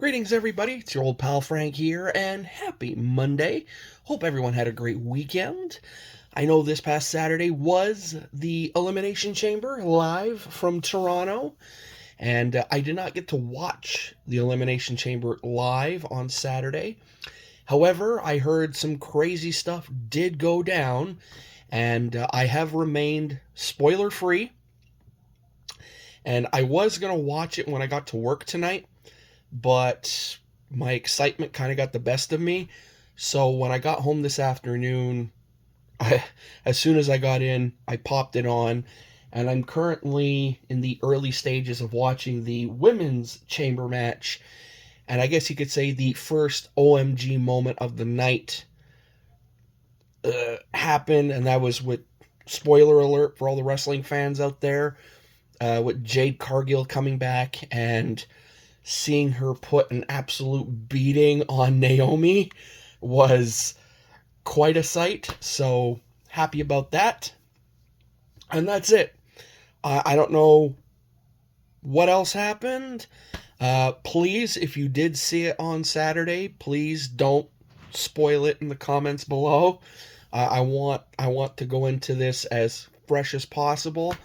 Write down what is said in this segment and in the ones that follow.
Greetings, everybody. It's your old pal Frank here, and happy Monday. Hope everyone had a great weekend. I know this past Saturday was the Elimination Chamber live from Toronto, and I did not get to watch the Elimination Chamber live on Saturday. However, I heard some crazy stuff did go down, and I have remained spoiler free. And I was going to watch it when I got to work tonight, but my excitement kind of got the best of me. So when I got home this afternoon, as soon as I got in, I popped it on, and I'm currently in the early stages of watching the women's chamber match, and I guess you could say the first OMG moment of the night happened, and that was with, spoiler alert for all the wrestling fans out there, with Jade Cargill coming back and seeing her put an absolute beating on Naomi was quite a sight. So happy about that. And that's it. I don't know what else happened. Please, if you did see it on Saturday, please don't spoil it in the comments below. I want to go into this as fresh as possible.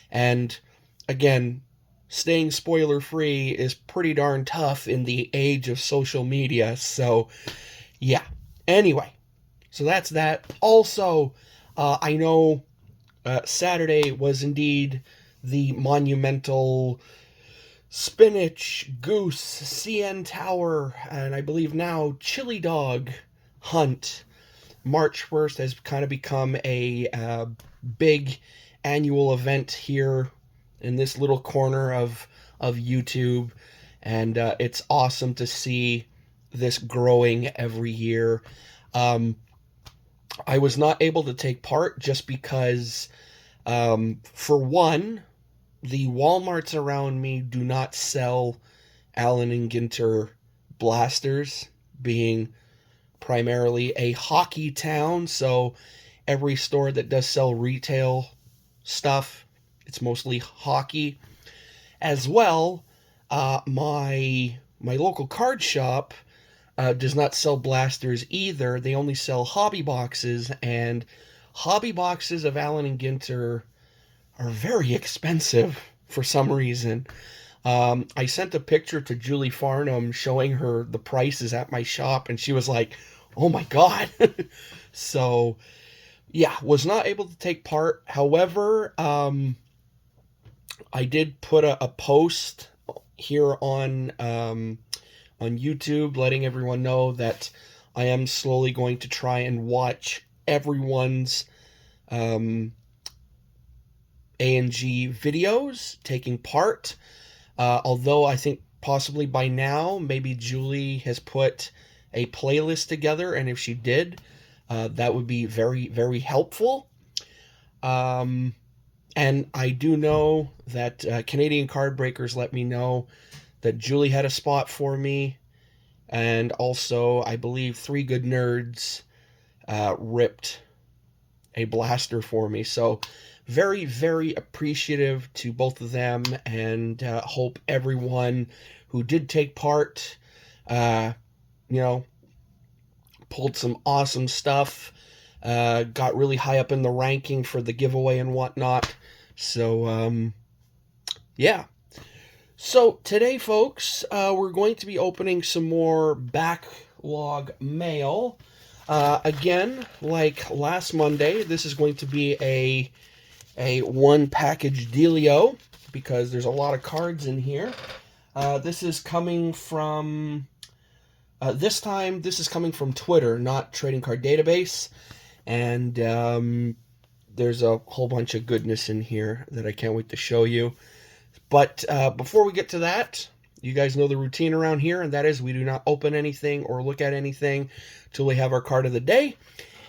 And again, staying spoiler free is pretty darn tough in the age of social media. So, yeah. Anyway, so that's that. Also, I know Saturday was indeed the monumental spinach, goose, CN Tower, and I believe now chili dog hunt. March 1st has kind of become a big annual event here in this little corner of YouTube, and it's awesome to see this growing every year. I was not able to take part just because, for one, the Walmarts around me do not sell Allen and Ginter blasters, being primarily a hockey town, so every store that does sell retail stuff, it's mostly hockey. As well, my local card shop does not sell blasters either. They only sell hobby boxes, and hobby boxes of Allen and Ginter are very expensive for some reason. I sent a picture to Julie Farnham showing her the prices at my shop, and she was like, "Oh my God." So, yeah, was not able to take part. However, I did put a post here on YouTube letting everyone know that I am slowly going to try and watch everyone's A&G videos taking part. Although I think possibly by now, maybe Julie has put a playlist together, and if she did, that would be very, very helpful. And I do know that Canadian Card Breakers let me know that Julie had a spot for me, and also I believe Three Good Nerds ripped a blaster for me. So very, very appreciative to both of them, and hope everyone who did take part, pulled some awesome stuff, got really high up in the ranking for the giveaway and whatnot. So, yeah. So today, folks, we're going to be opening some more backlog mail. Again, like last Monday, this is going to be a one package dealio because there's a lot of cards in here. This is coming from, this time, this is coming from Twitter, not Trading Card Database. And, there's a whole bunch of goodness in here that I can't wait to show you. But before we get to that, you guys know the routine around here, and that is we do not open anything or look at anything till we have our card of the day.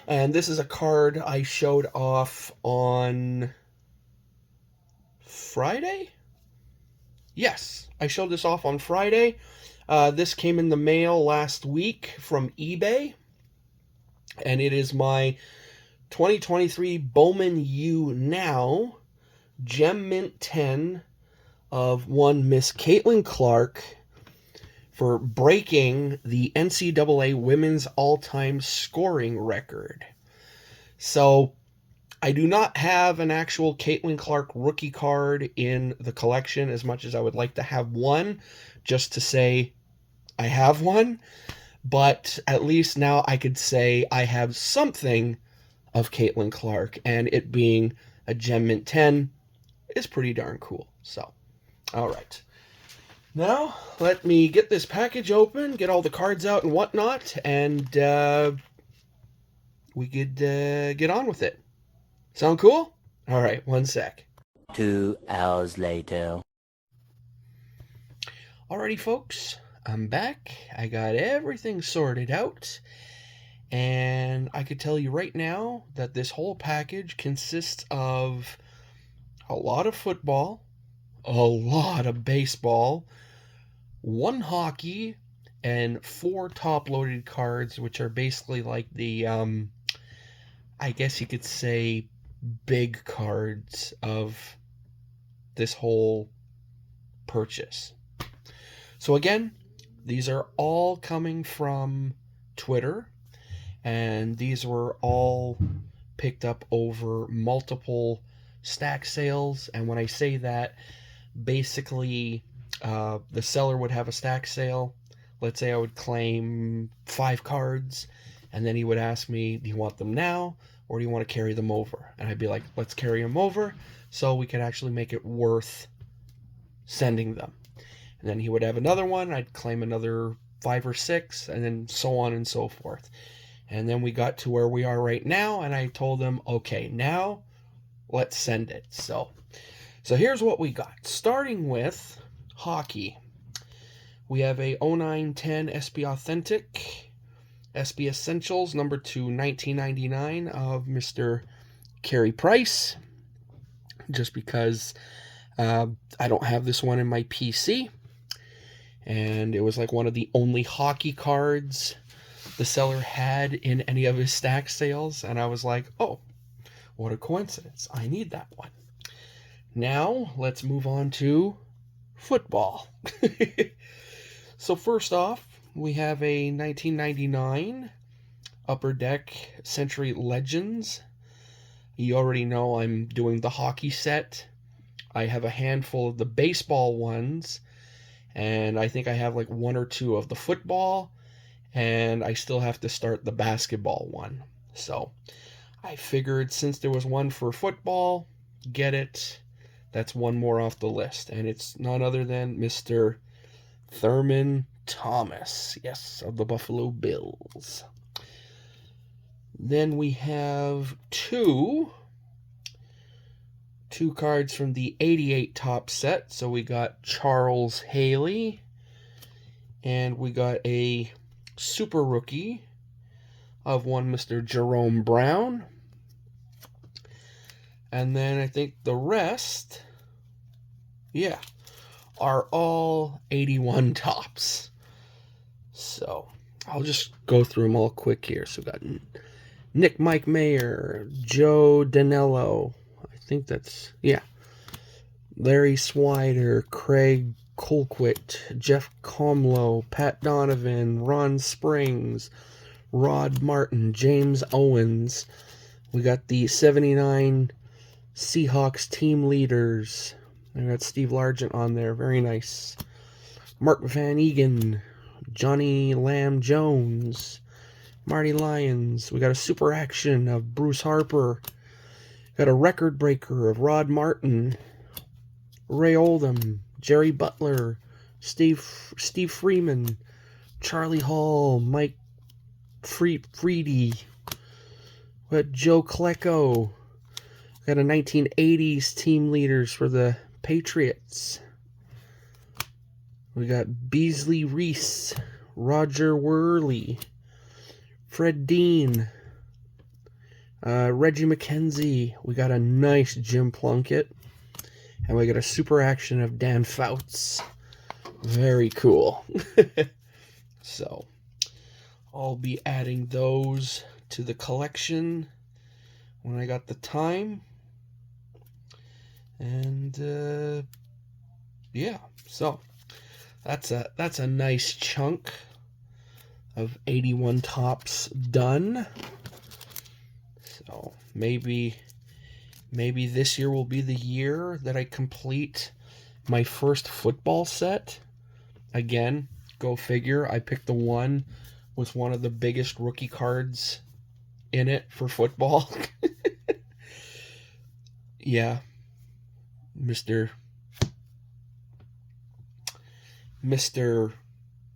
And this is a card I showed off on Friday? Yes, I showed this off on Friday. This came in the mail last week from eBay, and it is my 2023 Bowman U Now Gem Mint 10 of one Miss Caitlin Clark for breaking the NCAA women's all-time scoring record. So I do not have an actual Caitlin Clark rookie card in the collection as much as I would like to have one, just to say I have one. But at least now I could say I have something of Caitlin Clark, and it being a Gem Mint 10 is pretty darn cool. So, all right. Now, let me get this package open, get all the cards out and whatnot, and we could get on with it. Sound cool? All right, one sec. 2 hours later. Alrighty, folks, I'm back. I got everything sorted out, and I could tell you right now that this whole package consists of a lot of football, a lot of baseball, one hockey, and 4 top-loaded cards, which are basically like the, I guess you could say, big cards of this whole purchase. So again, these are all coming from Twitter, and these were all picked up over multiple stack sales. And when I say that, basically the seller would have a stack sale. Let's say I would claim 5 cards, and then he would ask me, do you want them now or do you want to carry them over? And I'd be like, let's carry them over so we could actually make it worth sending them. And then he would have another one, I'd claim another 5 or 6, and then so on and so forth. And then we got to where we are right now, and I told him, okay, now let's send it. So here's what we got. Starting with hockey. We have a 0910 SB Authentic, SB Essentials, number 2, 1999 of Mr. Carey Price. Just because I don't have this one in my PC. And it was like one of the only hockey cards the seller had in any of his stack sales. And I was like, oh, what a coincidence. I need that one. Now, let's move on to football. So first off, we have a 1999 Upper Deck Century Legends. You already know I'm doing the hockey set. I have a handful of the baseball ones, and I think I have like 1 or 2 of the football, and I still have to start the basketball one. So I figured since there was one for football, get it. That's one more off the list, and it's none other than Mr. Thurman Thomas, yes, of the Buffalo Bills. Then we have two cards from the 88 top set. So we got Charles Haley, and we got a super rookie of one Mr. Jerome Brown. And then I think the rest, yeah, are all 81 tops. So I'll just go through them all quick here. So we got Nick Mike Mayer, Joe Danello, I think that's, yeah, Larry Swider, Craig Colquitt, Jeff Comlow, Pat Donovan, Ron Springs, Rod Martin, James Owens. We got the 79 Seahawks team leaders. I got Steve Largent on there. Very nice. Mark Van Egan, Johnny Lamb Jones, Marty Lyons. We got a super action of Bruce Harper. Got a record breaker of Rod Martin, Ray Oldham, Jerry Butler, Steve Freeman, Charlie Hall, Mike Freedy. We got Joe Klecko. We got a 1980s team leaders for the Patriots. We got Beasley Reese, Roger Worley, Fred Dean, Reggie McKenzie. We got a nice Jim Plunkett. And we got a super action of Dan Fouts. Very cool. So, I'll be adding those to the collection when I got the time. And, yeah. So, that's a nice chunk of 81 tops done. So maybe this year will be the year that I complete my first football set. Again, go figure. I picked the one with one of the biggest rookie cards in it for football. Yeah, Mr.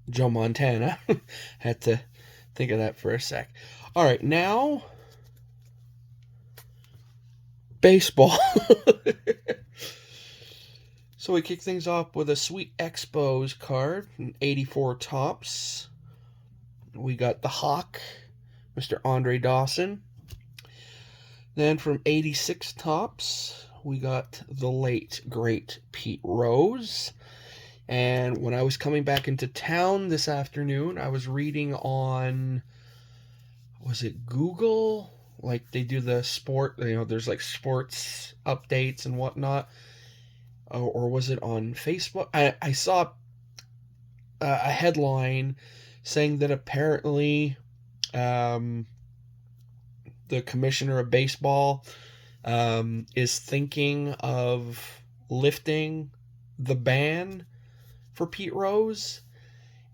Joe Montana. Had to think of that for a sec. All right, now baseball. So we kick things off with a Sweet Expos card, 84 tops. We got the Hawk, Mr. Andre Dawson. Then from 86 tops, we got the late, great Pete Rose. And when I was coming back into town this afternoon, I was reading on, was it Google? Like they do the sport, there's like sports updates and whatnot. Or was it on Facebook? I saw a headline saying that apparently the commissioner of baseball is thinking of lifting the ban for Pete Rose.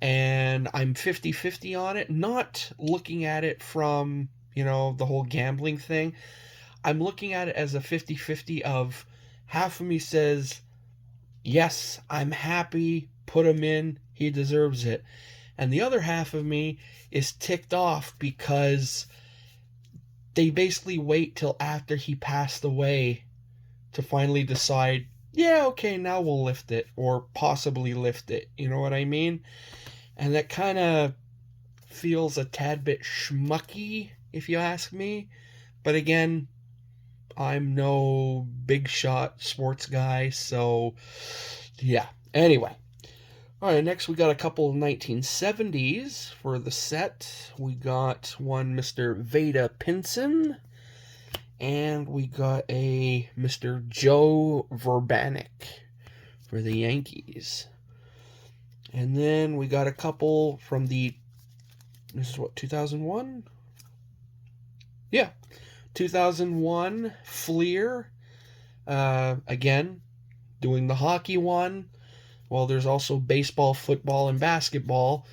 And I'm 50-50 on it. Not looking at it from, the whole gambling thing. I'm looking at it as a 50-50 of half of me says, yes, I'm happy, put him in, he deserves it. And the other half of me is ticked off because they basically wait till after he passed away to finally decide, yeah, okay, now we'll lift it, or possibly lift it. You know what I mean? And that kind of feels a tad bit schmucky, if you ask me. But again, I'm no big shot sports guy, so yeah. Anyway. All right, next we got a couple of 1970s for the set. We got one Mr. Veda Pinson, and we got a Mr. Joe Verbanek for the Yankees. And then we got a couple from this is what, 2001? Yeah, 2001 Fleer. Again, doing the hockey one. Well, there's also baseball, football, and basketball.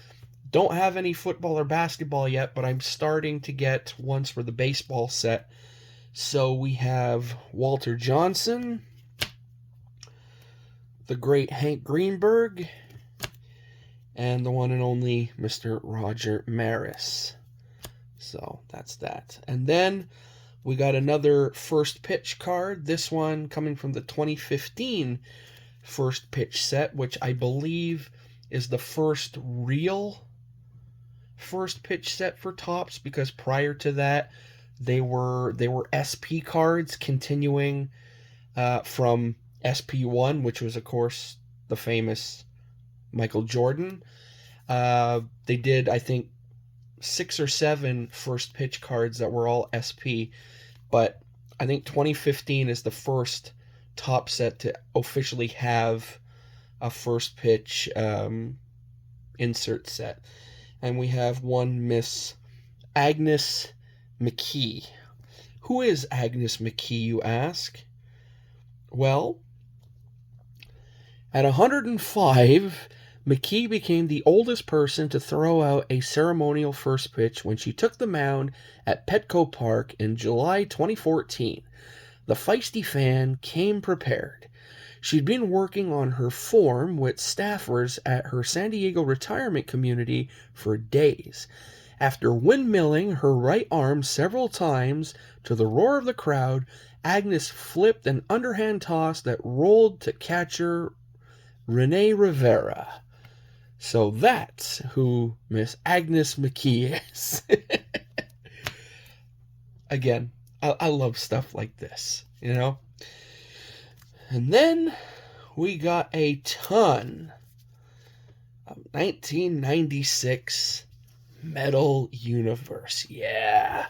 Don't have any football or basketball yet, but I'm starting to get ones for the baseball set. So we have Walter Johnson, the great Hank Greenberg, and the one and only Mr. Roger Maris. So that's that. And then we got another first pitch card. This one coming from the 2015 first pitch set, which I believe is the first real first pitch set for Topps, because prior to that they were SP cards continuing from SP1, which was of course the famous Michael Jordan. They did, I think, 6 or 7 first pitch cards that were all SP, but I think 2015 is the first Top set to officially have a first pitch insert set. And we have one Miss Agnes McKee. Who is Agnes McKee, you ask? Well, at 105, McKee became the oldest person to throw out a ceremonial first pitch when she took the mound at Petco Park in July 2014. The feisty fan came prepared. She'd been working on her form with staffers at her San Diego retirement community for days. After windmilling her right arm several times to the roar of the crowd, Agnes flipped an underhand toss that rolled to catcher Rene Rivera. So that's who Miss Agnes McKee is. Again, I love stuff like this, And then we got a ton of 1996 Metal Universe. Yeah.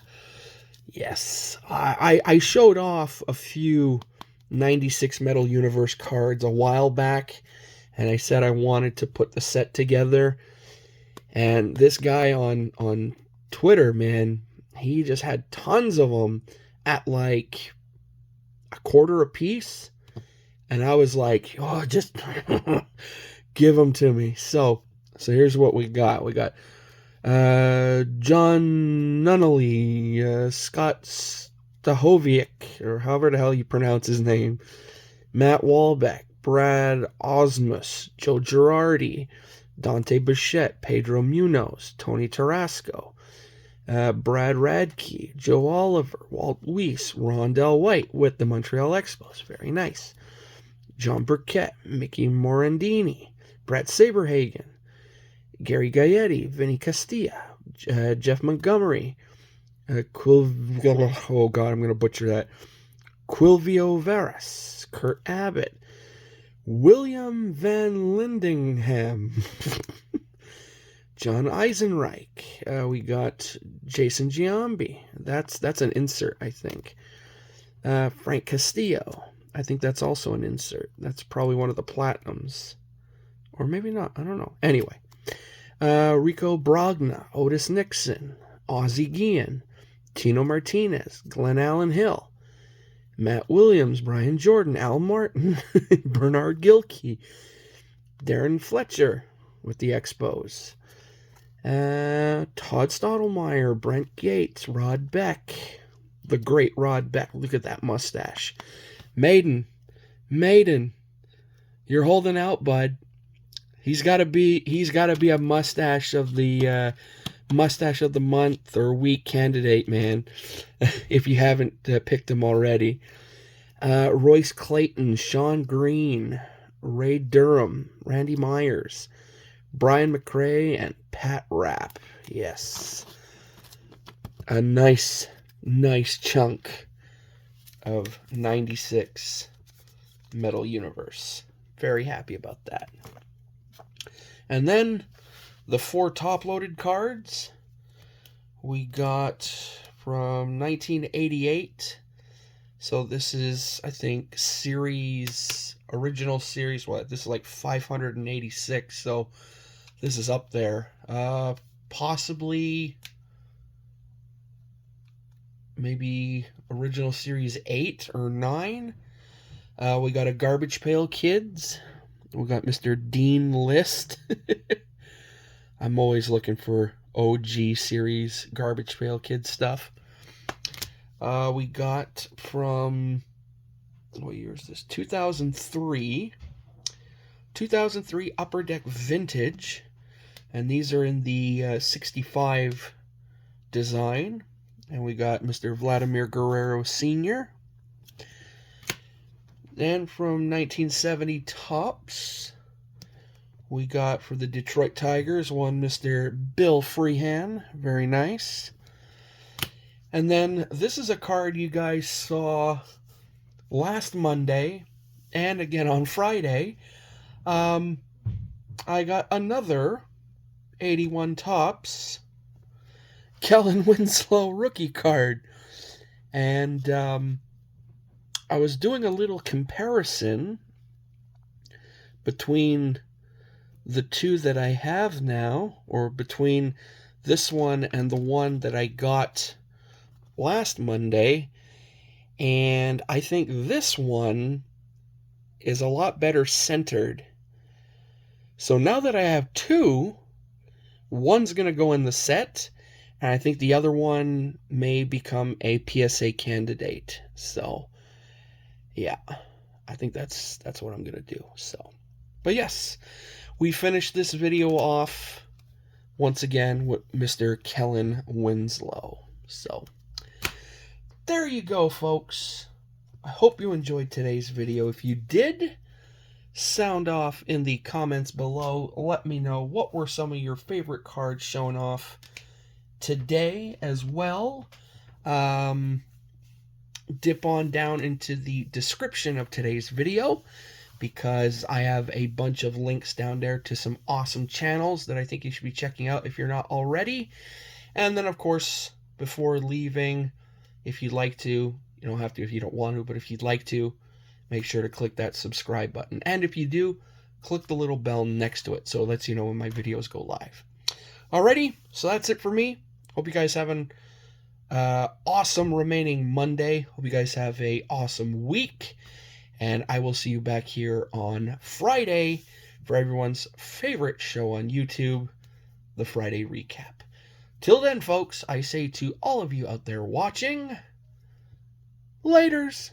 Yes. I showed off a few 96 Metal Universe cards a while back, and I said I wanted to put the set together. And this guy on Twitter, man, he just had tons of them at like a quarter a piece. And I was like, oh, just give them to me. So here's what we got. We got John Nunnally, Scott Stahovic, or however the hell you pronounce his name, Matt Walbeck, Brad Osmus, Joe Girardi, Dante Bichette, Pedro Munoz, Tony Tarasco, Brad Radke, Joe Oliver, Walt Weiss, Rondell White with the Montreal Expos. Very nice. John Burkett, Mickey Morandini, Brett Saberhagen, Gary Gaetti, Vinny Castilla, Jeff Montgomery, oh God, I'm going to butcher that, Quilvio Veras, Kurt Abbott, William Van Lindingham, John Eisenreich. We got Jason Giambi. That's an insert, I think. Frank Castillo. I think that's also an insert. That's probably one of the platinums. Or maybe not. I don't know. Anyway. Rico Brogna, Otis Nixon, Ozzie Guillen, Tino Martinez, Glenn Allen Hill, Matt Williams, Brian Jordan, Al Martin, Bernard Gilkey, Darren Fletcher with the Expos, Todd Stottlemyre, Brent Gates, Rod Beck, the great Rod Beck. Look at that mustache. Maiden, you're holding out, bud. He's got to be a mustache of the month or week candidate, man. If you haven't picked him already. Royce Clayton, Sean Green, Ray Durham, Randy Myers, Brian McRae, and Pat Rapp. Yes. A nice chunk of 96 Metal Universe. Very happy about that. And then the 4 top-loaded cards we got from 1988. So this is, I think, original series, this is like 586, so this is up there. Possibly, maybe original series 8 or 9. We got a Garbage Pail Kids. We got Mr. Dean List. I'm always looking for OG series Garbage Pail Kids stuff. We got from, what year is this? 2003 Upper Deck Vintage. And these are in the 65 design. And we got Mr. Vladimir Guerrero Sr. And from 1970 Topps, we got for the Detroit Tigers one Mr. Bill Freehan. Very nice. And then this is a card you guys saw last Monday and again on Friday. I got another 81 Topps Kellen Winslow rookie card. And I was doing a little comparison between the two that I have now, or between this one and the one that I got last Monday, and I think this one is a lot better centered. So now that I have two, one's going to go in the set, and I think the other one may become a PSA candidate. So yeah, I think that's what I'm going to do. So, but yes, we finished this video off once again with Mr. Kellen Winslow. So, there you go, folks. I hope you enjoyed today's video. If you did, sound off in the comments below. Let me know what were some of your favorite cards shown off today as well. Dip on down into the description of today's video, because I have a bunch of links down there to some awesome channels that I think you should be checking out if you're not already. And then, of course, before leaving, if you'd like to, you don't have to if you don't want to, but if you'd like to, make sure to click that subscribe button. And if you do, click the little bell next to it so it lets you know when my videos go live. Alrighty, so that's it for me. Hope you guys have an awesome remaining Monday. Hope you guys have a awesome week. And I will see you back here on Friday for everyone's favorite show on YouTube, the Friday Recap. Till then, folks, I say to all of you out there watching, laters.